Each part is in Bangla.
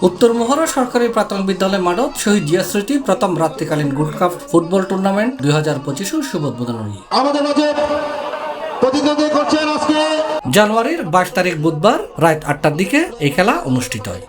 উত্তর মহড়া সরকারি প্রাথমিক বিদ্যালয় মাঠত শহীদ জিয়া স্মৃতি প্রথম রাত্রিকালীন গোল্ড কাপ ফুটবল টুর্নামেন্ট 2025 শুভ উদ্বোধন জানুয়ারির 22 তারিখ বুধবার রাত 8টার দিকে এই খেলা অনুষ্ঠিত হয়।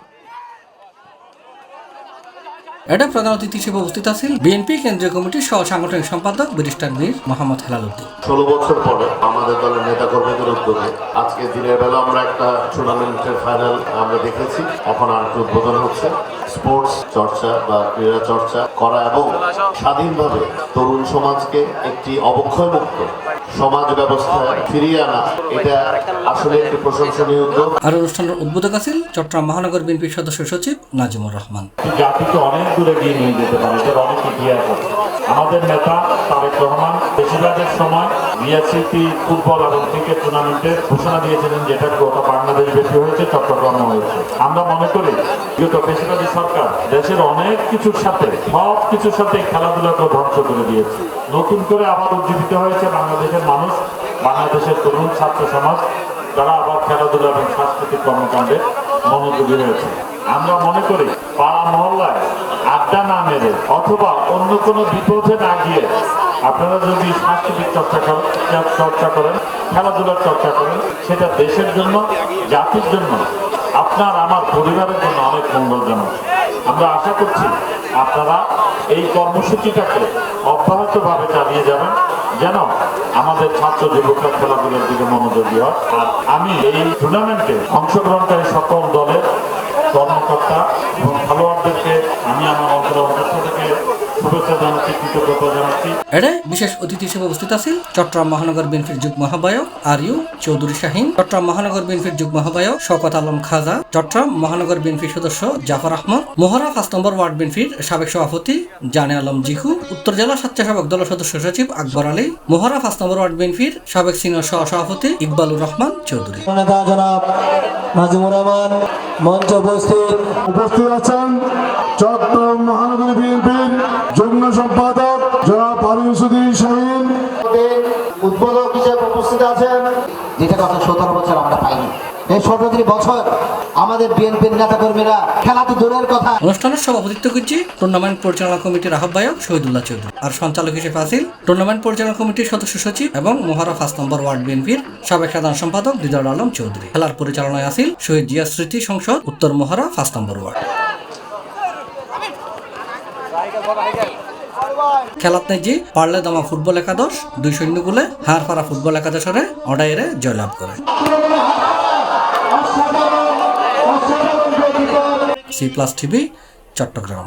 এটা প্রধান অতিথি হিসেবে উপস্থিত আছেন বিএনপি কেন্দ্রীয় কমিটির সহ সাংগঠনিক সম্পাদক ব্যারিস্টার মীর মোহাম্মদ হেলাল উদ্দিন। 16 বছর পরে আমাদের দলের নেতা কর্মীদের উদ্যোগে আজকে দিনের বেলা আমরা একটা টুর্নামেন্টের ফাইনাল আমরা দেখেছি। এখন আর উদ্বোধন হচ্ছে। স্পোর্টস চর্চা বা ক্রীড়া চর্চা করা এবং স্বাধীনভাবে তরুণ সমাজকে একটি অবক্ষয়মুক্ত সমাজ ব্যবস্থায় ফিরিয়ে আনা, এটা আসলে একটি প্রশংসনীয় উদ্যোগ। আর অনুষ্ঠানের উদ্বোধক আছেন চট্টগ্রাম মহানগর বিএনপির সদস্য সচিব নাজিমুর রহমান। জাতিকে অনেক দূরে এগিয়ে নিয়ে যেতে পারে, এটার অনেক ইতিহাস আছে। আমাদের নেতা তারেক রহমান বেশিরভাগের সময় বিএসসিপি ফুটবল এবং ক্রিকেট টুর্নামেন্টের ঘোষণা দিয়েছিলেন, যেটা গোটা বাংলাদেশ ব্যাপী হয়েছে, চট্টগ্রামে হয়েছে। আমরা মনে করি বিগত বেশিরভাগী সরকার দেশের অনেক কিছুর সাথে সব কিছুর সাথে খেলাধুলাকে ধ্বংস করে দিয়েছে। নতুন করে আবার উজ্জীবিত হয়েছে বাংলাদেশের মানুষ, বাংলাদেশের তরুণ ছাত্র সমাজ, যারা আবার খেলাধুলা এবং সাংস্কৃতিক কর্মকাণ্ডে মনোযোগী হয়েছে। আমরা মনে করি পাড়া মহল্লায় আড্ডা না মেরে অথবা অন্য কোনো বিপদে না গিয়ে আপনারা যদি সাংস্কৃতিক চর্চা করেন, খেলাধুলার চর্চা করেন, সেটা দেশের জন্য, জাতির জন্য, আপনার আমার পরিবারের জন্য অনেক মঙ্গলজনক। আমরা আশা করছি আপনারা এই কর্মসূচিটাকে অব্যাহতভাবে চালিয়ে যাবেন, যেন আমাদের ছাত্র যুবকরা খেলাধুলার দিকে মনোযোগী হয়। আর আমি এই টুর্নামেন্টে অংশগ্রহণকারী সকল দলের কর্মকর্তা এবং খেলোয়াড়দেরকে আমি আমার অন্তর থেকে শুভেচ্ছা জানাচ্ছি, কৃতজ্ঞতা জানাচ্ছি। এতে বিশেষ অতিথি হিসেবে উপস্থিত আছেন চট্টগ্রাম মহানগর বিএনপির যুগ্ম আহ্বায়ক আরইউ চৌধুরী শাহিন, চট্টগ্রাম মহানগর বিএনপির যুগ্ম আহ্বায়ক শওকত আলম খাজা, চট্টগ্রাম মহানগর বিএনপির সদস্য জাফর আহমদ, মহড়া 5 নম্বর ওয়ার্ড বিএনপির সাবেক সভাপতি জানে আলম জিকু, উত্তর জেলা স্বেচ্ছাসেবক দল সদস্য সচিব আকবর আলী, মহড়া 5 নম্বর ওয়ার্ড বিএনপির সাবেক সিনিয়র সহ-সভাপতি ইকবালুর রহমান চৌধুরী। জনাব নাজিমুর রহমান মঞ্চ উপস্থিত আছেন চট্টগ্রাম মহানগর বিএনপির যুগ্ম সম্পাদক জনাব আরিউসুদ্দিন শাহিন, উদ্বোধক হিসেবে উপস্থিত আছেন। যেটা গত 17 বছর আমরা পাইনি। এই 17 বছর আমাদের বিএনপির নেতা কর্মীরা খেলা তো দূরের কথা। অনুষ্ঠানের সভাপতিত্ব করছি টুর্নামেন্ট পরিচালনা কমিটির আহ্বায়ক শহীদুল্লাহ চৌধুরী। আর সঞ্চালক হিসেবে আছেন টুর্নামেন্ট পরিচালনা কমিটির সদস্য সচিব এবং মহড়া 5 নম্বর ওয়ার্ড বিএনপির সাবেক সাধারণ সম্পাদক দিদার আলম চৌধুরী। খেলার পরিচালনায় আছেন শহীদ জিয়া স্মৃতি সংসদ উত্তর মহড়া 5 নম্বর ওয়ার্ড। খেলাত নেজি পারলে দামা ফুটবল একাদশ 2-0 গোলে হারপাড়া ফুটবল একাদশরে অডাইরে জয়লাভ করে। C+ TV Chittagong.